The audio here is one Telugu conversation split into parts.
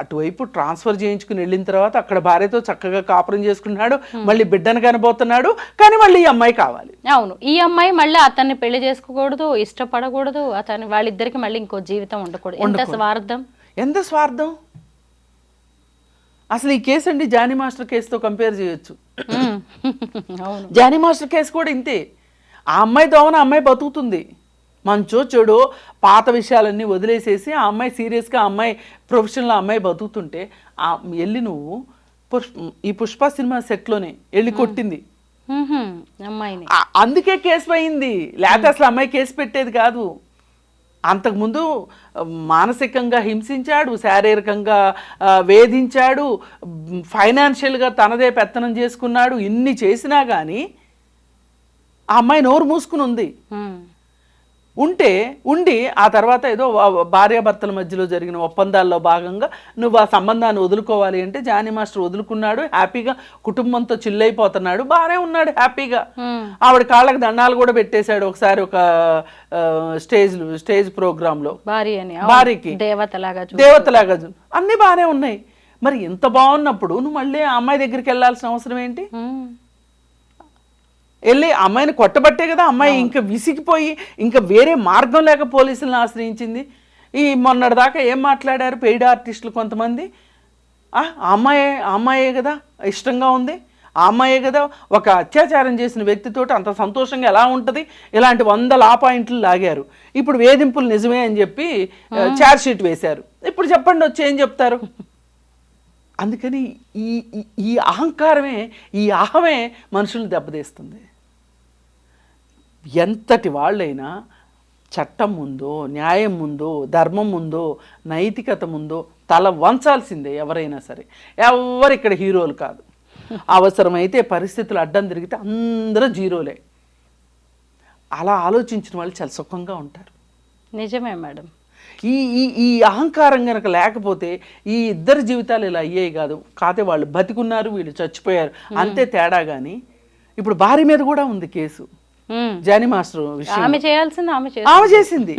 అటువైపు ట్రాన్స్ఫర్ చేయించుకుని వెళ్ళిన తర్వాత అక్కడ భార్యతో చక్కగా కాపురం చేసుకున్నాడు, మళ్ళీ బిడ్డను కనబోతున్నాడు, కానీ మళ్ళీ ఈ అమ్మాయి కావాలి. అవును, ఈ అమ్మాయి మళ్ళీ అతన్ని పెళ్లి చేసుకోకూడదు, ఇష్టపడకూడదు, వాళ్ళిద్దరికి మళ్ళీ ఇంకో జీవితం ఉండకూడదు. ఎంత స్వార్థం, ఎంత స్వార్థం. అసలు ఈ కేసు అండి జానీ మాస్టర్ కేసుతో కంపేర్ చేయొచ్చు. జానీ మాస్టర్ కేసు కూడా ఇంతే. ఆ అమ్మాయి దోమన అమ్మాయి బతుకుతుంది, మంచో చెడో పాత విషయాలన్నీ వదిలేసేసి ఆ అమ్మాయి సీరియస్గా ఆ అమ్మాయి ప్రొఫెషనల్ అమ్మాయి బతుకుతుంటే వెళ్ళి నువ్వు ఈ పుష్ప సినిమా సెట్లోనే వెళ్ళి కొట్టింది అమ్మాయిని. అందుకే కేసు అయింది, లేకపోతే అసలు అమ్మాయి కేసు పెట్టేది కాదు. అంతకుముందు మానసికంగా హింసించాడు, శారీరకంగా వేధించాడు, ఫైనాన్షియల్గా తనదే పెత్తనం చేసుకున్నాడు. ఇన్ని చేసినా కానీ ఆ అమ్మాయి నోరు మూసుకుని ఉండి ఆ తర్వాత ఏదో భార్యాభర్తల మధ్యలో జరిగిన ఒప్పందాల్లో భాగంగా నువ్వు ఆ సంబంధాన్ని వదులుకోవాలి అంటే జానీ మాస్టర్ వదులుకున్నాడు, హ్యాపీగా కుటుంబంతో చిల్లైపోతున్నాడు, బాగానే ఉన్నాడు హ్యాపీగా. ఆవిడ కాళ్ళకి దండాలు కూడా పెట్టేశాడు ఒకసారి ఒక స్టేజ్ ప్రోగ్రాంలో భార్యకి దేవతలాగా. అన్నీ బాగానే ఉన్నాయి. మరి ఇంత బాగున్నప్పుడు నువ్వు మళ్ళీ ఆ అమ్మాయి దగ్గరికి వెళ్ళాల్సిన అవసరం ఏంటి? వెళ్ళి అమ్మాయిని కొట్టబట్టే కదా అమ్మాయి ఇంకా విసిగిపోయి ఇంకా వేరే మార్గం లేక పోలీసులను ఆశ్రయించింది. మొన్నటిదాకా ఏం మాట్లాడారు పెయిడ్ ఆర్టిస్టులు కొంతమంది, అమ్మాయే కదా ఇష్టంగా ఉంది, ఆ అమ్మాయే కదా ఒక అత్యాచారం చేసిన వ్యక్తితోటి అంత సంతోషంగా ఎలా ఉంటుంది, ఇలాంటి 100 లా పాయింట్లు లాగారు. ఇప్పుడు వేధింపులు నిజమే అని చెప్పి ఛార్జ్ షీట్ వేశారు. ఇప్పుడు చెప్పండి వచ్చి ఏం చెప్తారు? అందుకని ఈ అహంకారమే, ఈ అహమే మనుషుల్ని దెబ్బతీస్తుంది. ఎంతటి వాళ్ళైనా చట్టం ముందో, న్యాయం ముందో, ధర్మం ముందో, నైతికత ముందో తల వంచాల్సిందే ఎవరైనా సరే. ఎవరు ఇక్కడ హీరోలు కాదు. అవసరమైతే పరిస్థితులు అడ్డం తిరిగితే అందరూ జీరోలే. అలా ఆలోచించిన వాళ్ళు చాలా సుఖంగా ఉంటారు. నిజమే మేడం. ఈ అహంకారం కనుక లేకపోతే ఈ ఇద్దరు జీవితాలు ఇలా అయ్యేవి కాదు. కాకపోతే వాళ్ళు బతికున్నారు, వీళ్ళు చచ్చిపోయారు, అంతే తేడా. కానీ ఇప్పుడు భార్య మీద కూడా ఉంది కేసు. జానీ మాస్టర్ విషయం ఆమె చేసింది.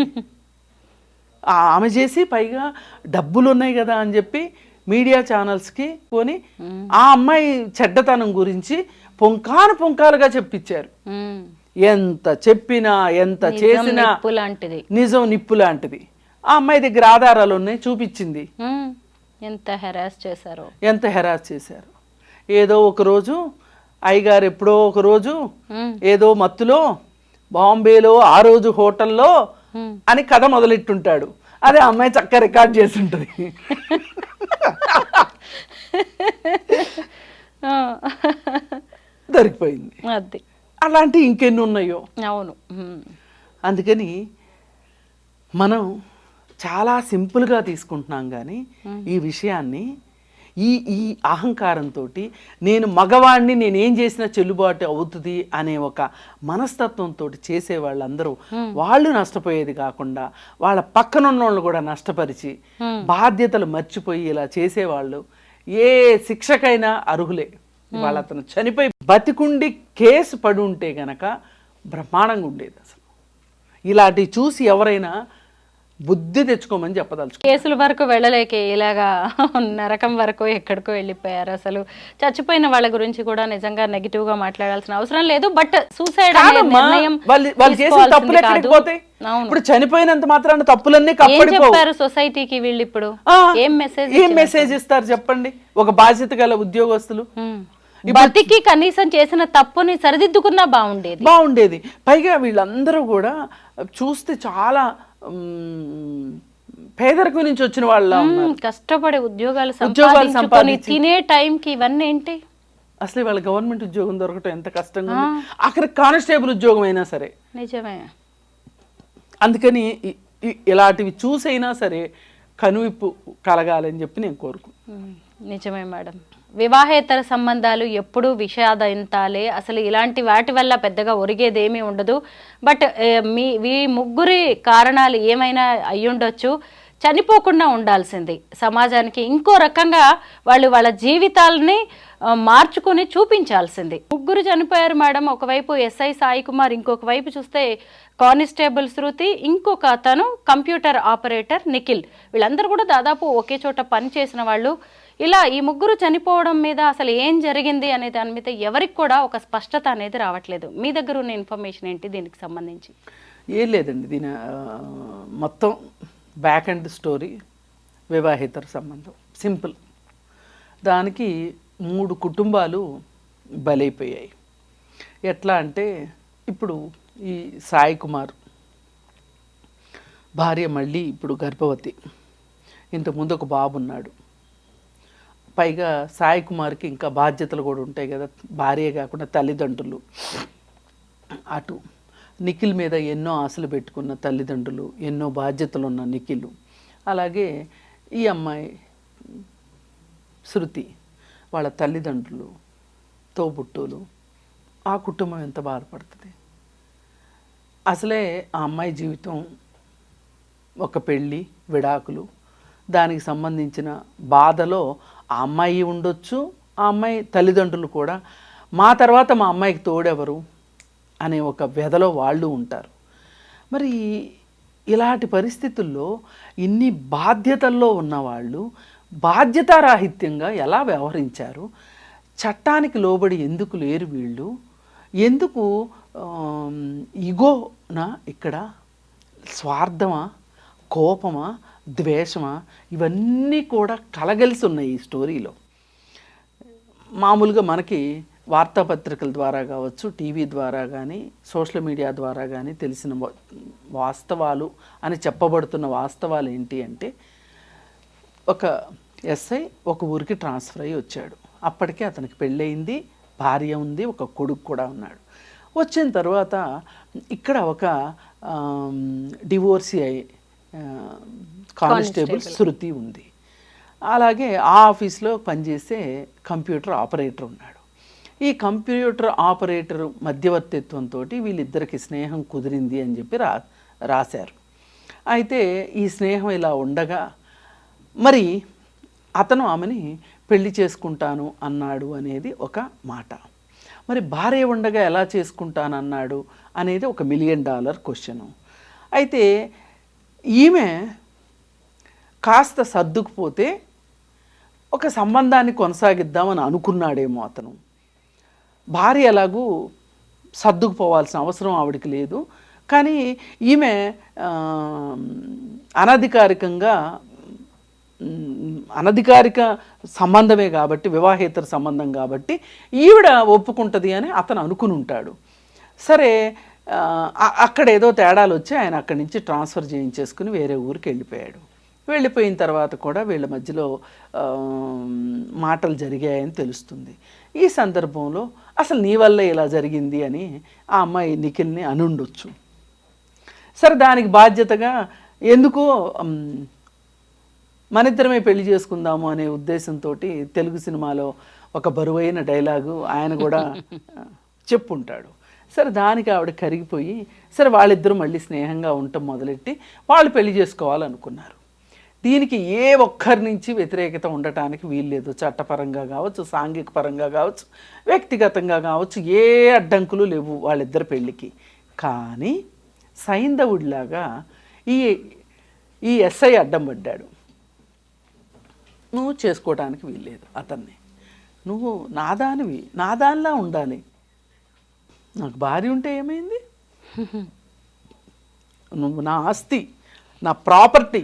ఆమె చేసి పైగా డబ్బులు ఉన్నాయి కదా అని చెప్పి మీడియా ఛానల్స్కి కొని ఆ అమ్మాయి చెడ్డతనం గురించి పుంకాలుగా చెప్పించారు. ఎంత చెప్పినా ఎంత చేసినా నిజం నిప్పు లాంటిది. ఆ అమ్మాయి దగ్గర ఆధారాలు ఉన్నాయి, చూపించింది. ఎంత హెరాస్ చేశారు. ఏదో ఒకరోజు అయ్యగారు ఎప్పుడో ఒకరోజు ఏదో మత్తులో బాంబేలో ఆ రోజు హోటల్లో అని కథ మొదలెట్టుంటాడు. అదే అమ్మాయి చక్కగా రికార్డ్ చేసి ఉంటుంది. దొరికిపోయింది. అలాంటి ఇంకెన్ని ఉన్నాయో. అవును. అందుకని మనం చాలా సింపుల్గా తీసుకుంటున్నాం. కానీ ఈ విషయాన్ని ఈ అహంకారంతో నేను మగవాడిని, నేనేం చేసినా చెల్లుబాటు అవుతుంది అనే ఒక మనస్తత్వంతో చేసే వాళ్ళందరూ వాళ్ళు నష్టపోయేది కాకుండా వాళ్ళ పక్కనున్న వాళ్ళు కూడా నష్టపరిచి బాధ్యతలు మర్చిపోయి ఇలా చేసేవాళ్ళు ఏ శిక్షకైనా అర్హులే. వాళ్ళ అతను చనిపోయి బతికుండి కేసు పడి ఉంటే గనక బ్రహ్మాండంగా ఉండేది. అసలు ఇలాంటివి చూసి ఎవరైనా బుద్ధి తెచ్చుకోమని చెప్పదలుచు. కేసుల వరకు వెళ్ళలేక ఇలాగా నరకం వరకు ఎక్కడికో వెళ్ళిపోయారు. అసలు చచ్చిపోయిన వాళ్ళ గురించి కూడా నిజంగా నెగిటివ్ గా మాట్లాడాల్సిన అవసరం లేదు. బట్ సూసైడ్ వాళ్ళు చేసిన తప్పులు ఎక్కడికి పోతాయి? ఇప్పుడు చనిపోయినంత మాత్రాన తప్పులన్నీ చెప్పారు సొసైటీకి. వీళ్ళు ఇప్పుడు ఏం మెసేజ్ ఇస్తారు చెప్పండి? ఒక బాధ్యత గల ఉద్యోగస్తులు బతికి కనీసం చేసిన తప్పుని సరిదిద్దుకున్నా బాగుండేది. పైగా వీళ్ళందరూ కూడా చూస్తే చాలా పేదరికం నుంచి వచ్చిన వాళ్ళ కష్టపడే ఉద్యోగాలు సంపాదించుకొని తినే టైంకి ఇవన్నీ ఏంటి? అసలు వాళ్ళ గవర్నమెంట్ ఉద్యోగం దొరకటం ఎంత కష్టంగా ఉంది. అక్కడ కానిస్టేబుల్ ఉద్యోగం అయినా సరే. నిజమే. అందుకని ఇలాంటివి చూసైనా సరే కనువిప్పు కలగాలని చెప్పి నేను కోరుకుంటున్నాను. నిజమే మేడం. వివాహేతర సంబంధాలు ఎప్పుడూ విషాదంతాలే. అసలు ఇలాంటి వాటి వల్ల పెద్దగా ఒరిగేదేమీ ఉండదు. బట్ మీ ముగ్గురి కారణాలు ఏమైనా అయ్యుండొచ్చు. చనిపోకుండా ఉండాల్సింది. సమాజానికి ఇంకో రకంగా వాళ్ళు వాళ్ళ జీవితాలని మార్చుకొని చూపించాల్సింది. ముగ్గురు చనిపోయారు మేడం. ఒకవైపు ఎస్ఐ సాయి కుమార్, ఇంకొక వైపు చూస్తే కానిస్టేబుల్ శృతి, ఇంకొక అతను కంప్యూటర్ ఆపరేటర్ నిఖిల్. వీళ్ళందరూ కూడా దాదాపు ఒకే చోట పని చేసిన వాళ్ళు. ఇలా ఈ ముగ్గురు చనిపోవడం మీద అసలు ఏం జరిగింది అనే దాని మీద ఎవరికి కూడా ఒక స్పష్టత అనేది రావట్లేదు. మీ దగ్గర ఉన్న ఇన్ఫర్మేషన్ ఏంటి దీనికి సంబంధించి? ఏం లేదండి, దీని మొత్తం బ్యాక్ అండ్ స్టోరీ వివాహేతర సంబంధం, సింపుల్. దానికి 3 కుటుంబాలు బలైపోయాయి. ఎట్లా అంటే, ఇప్పుడు ఈ సాయి కుమార్ భార్య మళ్ళీ ఇప్పుడు గర్భవతి, ఇంతకుముందు ఒక బాబు ఉన్నాడు. పైగా సాయి కుమార్కి ఇంకా బాధ్యతలు కూడా ఉంటాయి కదా, భార్య కాకుండా తల్లిదండ్రులు. అటు నిఖిల్ మీద ఎన్నో ఆశలు పెట్టుకున్న తల్లిదండ్రులు, ఎన్నో బాధ్యతలు ఉన్న నిఖిల్, అలాగే ఈ అమ్మాయి శృతి వాళ్ళ తల్లిదండ్రులు, తోబుట్టులు, ఆ కుటుంబం ఎంత బాధపడుతుంది. అసలే ఆ అమ్మాయి జీవితం ఒక పెళ్ళి, విడాకులు, దానికి సంబంధించిన బాధలో ఆ అమ్మాయి ఉండొచ్చు, ఆ అమ్మాయి తల్లిదండ్రులు కూడా మా తర్వాత మా అమ్మాయికి తోడెవరు అనే ఒక వ్యధలో వాళ్ళు ఉంటారు. మరి ఇలాంటి పరిస్థితుల్లో ఇన్ని బాధ్యతల్లో ఉన్నవాళ్ళు బాధ్యతారాహిత్యంగా ఎలా వ్యవహరించారు? చట్టానికి లోబడి ఎందుకు లేరు వీళ్ళు? ఎందుకు ఇగోనా ఇక్కడ? స్వార్థమా, కోపమా, ద్వేషమా? ఇవన్నీ కూడా కలగలిసి ఉన్నాయి ఈ స్టోరీలో. మామూలుగా మనకి వార్తాపత్రికల ద్వారా కావచ్చు, టీవీ ద్వారా కానీ, సోషల్ మీడియా ద్వారా కానీ తెలిసిన వాస్తవాలు అని చెప్పబడుతున్న వాస్తవాలు ఏంటి అంటే, ఒక ఎస్ఐ ఒక ఊరికి ట్రాన్స్ఫర్ అయ్యి వచ్చాడు. అప్పటికే అతనికి పెళ్ళయింది, భార్య ఉంది, ఒక కొడుకు కూడా ఉన్నాడు. వచ్చిన తర్వాత ఇక్కడ ఒక డివోర్సీ అయ్యి కానిస్టేబుల్ శృతి ఉంది. అలాగే ఆ ఆఫీస్లో పనిచేసే కంప్యూటర్ ఆపరేటర్ ఉన్నాడు. ఈ కంప్యూటర్ ఆపరేటర్ మధ్యవర్తిత్వంతో వీళ్ళిద్దరికి స్నేహం కుదిరింది అని చెప్పి రాశారు. అయితే ఈ స్నేహం ఇలా ఉండగా మరి అతను ఆమెని పెళ్లి చేసుకుంటాను అన్నాడు అనేది ఒక మాట. మరి భార్య ఉండగా ఎలా చేసుకుంటానన్నాడు అనేది ఒక $1 మిలియన్ క్వశ్చను. అయితే ఈమె కాస్త సర్దుకుపోతే ఒక సంబంధాన్ని కొనసాగిద్దామని అనుకున్నాడేమో అతను. భార్య ఎలాగూ సర్దుకుపోవాల్సిన అవసరం ఆవిడికి లేదు, కానీ ఈమె అనధికారిక సంబంధమే కాబట్టి, వివాహేతర సంబంధం కాబట్టి ఈవిడ ఒప్పుకుంటుంది అని అతను అనుకుని ఉంటాడు. సరే, అక్కడ ఏదో తేడాలు వచ్చి ఆయన అక్కడి నుంచి ట్రాన్స్ఫర్ చేయించేసుకుని వేరే ఊరికి వెళ్ళిపోయాడు. వెళ్ళిపోయిన తర్వాత కూడా వీళ్ళ మధ్యలో మాటలు జరిగాయని తెలుస్తుంది. ఈ సందర్భంలో అసలు నీ వల్లే ఇలా జరిగింది అని ఆ అమ్మాయి నిఖిల్ని అనుండొచ్చు. సరే, దానికి బాధ్యతగా ఎందుకో మనిద్దరమే పెళ్లి చేసుకుందాము అనే ఉద్దేశంతో తెలుగు సినిమాలో ఒక బరువైన డైలాగు ఆయన కూడా చెప్పుంటాడు. సరే, దానికి ఆవిడ కరిగిపోయి సరే వాళ్ళిద్దరూ మళ్ళీ స్నేహంగా ఉండటం మొదలెట్టి వాళ్ళు పెళ్లి చేసుకోవాలనుకున్నారు. దీనికి ఏ ఒక్కరి నుంచి వ్యతిరేకత ఉండటానికి వీల్లేదు. చట్టపరంగా కావచ్చు, సాంఘిక పరంగా కావచ్చు, వ్యక్తిగతంగా కావచ్చు, ఏ అడ్డంకులు లేవు వాళ్ళిద్దరి పెళ్ళికి. కానీ సైంధవుడిలాగా ఈ ఎస్ఐ అడ్డం పడ్డాడు. నువ్వు చేసుకోవడానికి వీల్లేదు అతన్ని, నువ్వు నాదానివి, నాదానిలా ఉండాలి. నాకు భార్య ఉంటే ఏమైంది, నువ్వు నా ఆస్తి, నా ప్రాపర్టీ.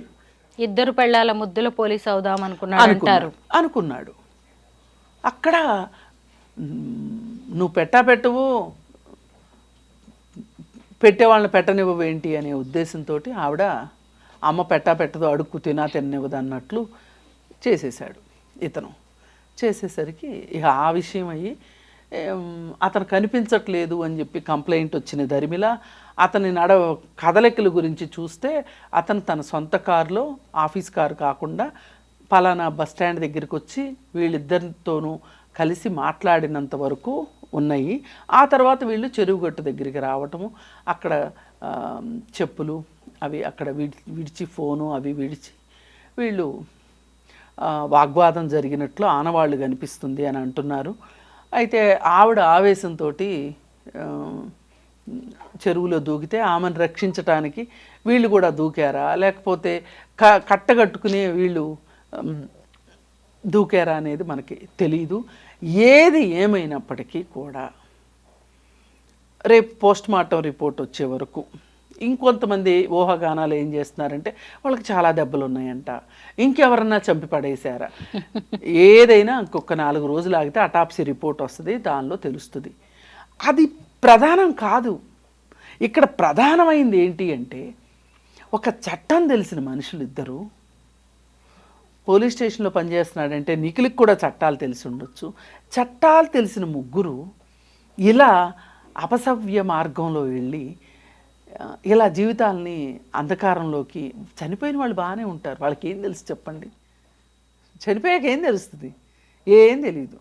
ఇద్దరు పెళ్ళాల ముద్దుల పోలీస్ అవుదాం అనుకున్నాడు. అక్కడ నువ్వు పెట్టవు, పెట్టేవాళ్ళని పెట్టనివ్వవు ఏంటి అనే ఉద్దేశంతో ఆవిడ అమ్మ పెట్టదు, అడుక్కు తిననివ్వదు అన్నట్లు చేసేసాడు ఇతను. చేసేసరికి ఇక ఆ విషయం అయ్యి అతను కనిపించట్లేదు అని చెప్పి కంప్లైంట్ వచ్చిన దరిమిల అతని కదలికల గురించి చూస్తే అతను తన సొంత కారులో, ఆఫీస్ కారు కాకుండా పలానా బస్ స్టాండ్ దగ్గరికి వచ్చి వీళ్ళిద్దరితోనూ కలిసి మాట్లాడినంత వరకు ఉన్నాయి. ఆ తర్వాత వీళ్ళు చెరువుగట్టు దగ్గరికి రావటము, అక్కడ చెప్పులు అవి అక్కడ విడిచి, ఫోను అవి విడిచి వీళ్ళు వాగ్వాదం జరిగినట్లు ఆనవాళ్ళు కనిపిస్తుంది అని అంటున్నారు. అయితే ఆవిడ ఆవేశంతో చెరువులో దూకితే ఆమెను రక్షించటానికి వీళ్ళు కూడా దూకారా, లేకపోతే కట్టగట్టుకునే వీళ్ళు దూకారా అనేది మనకి తెలీదు. ఏది ఏమైనప్పటికీ కూడా రేపు పోస్ట్ మార్టం రిపోర్ట్ వచ్చే వరకు ఇంకొంతమంది ఊహాగానాలు ఏం చేస్తున్నారంటే వాళ్ళకి చాలా దెబ్బలు ఉన్నాయంట, ఇంకెవరన్నా చంపి పడేశారా, ఏదైనా ఇంకొక 4 రోజులు ఆగితే అటాప్సీ రిపోర్ట్ వస్తుంది, దానిలో తెలుస్తుంది. అది ప్రధానం కాదు. ఇక్కడ ప్రధానమైంది ఏంటి అంటే ఒక చట్టం తెలిసిన మనుషులు ఇద్దరు పోలీస్ స్టేషన్లో పనిచేస్తున్నాడంటే నిఖిల్కి కూడా చట్టాలు తెలిసి ఉండొచ్చు. చట్టాలు తెలిసిన ముగ్గురు ఇలా అపసవ్య మార్గంలో వెళ్ళి ఇలా జీవితాలని అంధకారంలోకి, చనిపోయిన వాళ్ళు బాగానే ఉంటారు, వాళ్ళకి ఏం తెలుసు చెప్పండి, చనిపోయాక ఏం తెలుస్తుంది, ఏం తెలీదు.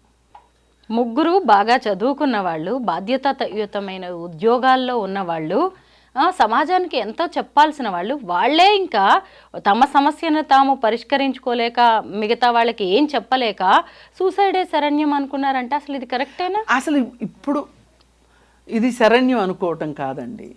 ముగ్గురు బాగా చదువుకున్న వాళ్ళు, బాధ్యతాయుతమైన ఉద్యోగాల్లో ఉన్నవాళ్ళు, సమాజానికి ఎంతో చెప్పాల్సిన వాళ్ళు, వాళ్ళే ఇంకా తమ సమస్యను తాము పరిష్కరించుకోలేక మిగతా వాళ్ళకి ఏం చెప్పలేక సూసైడే శరణ్యం అనుకున్నారంటే అసలు ఇది కరెక్టేనా? అసలు ఇప్పుడు ఇది శరణ్యం అనుకోవటం కాదండి.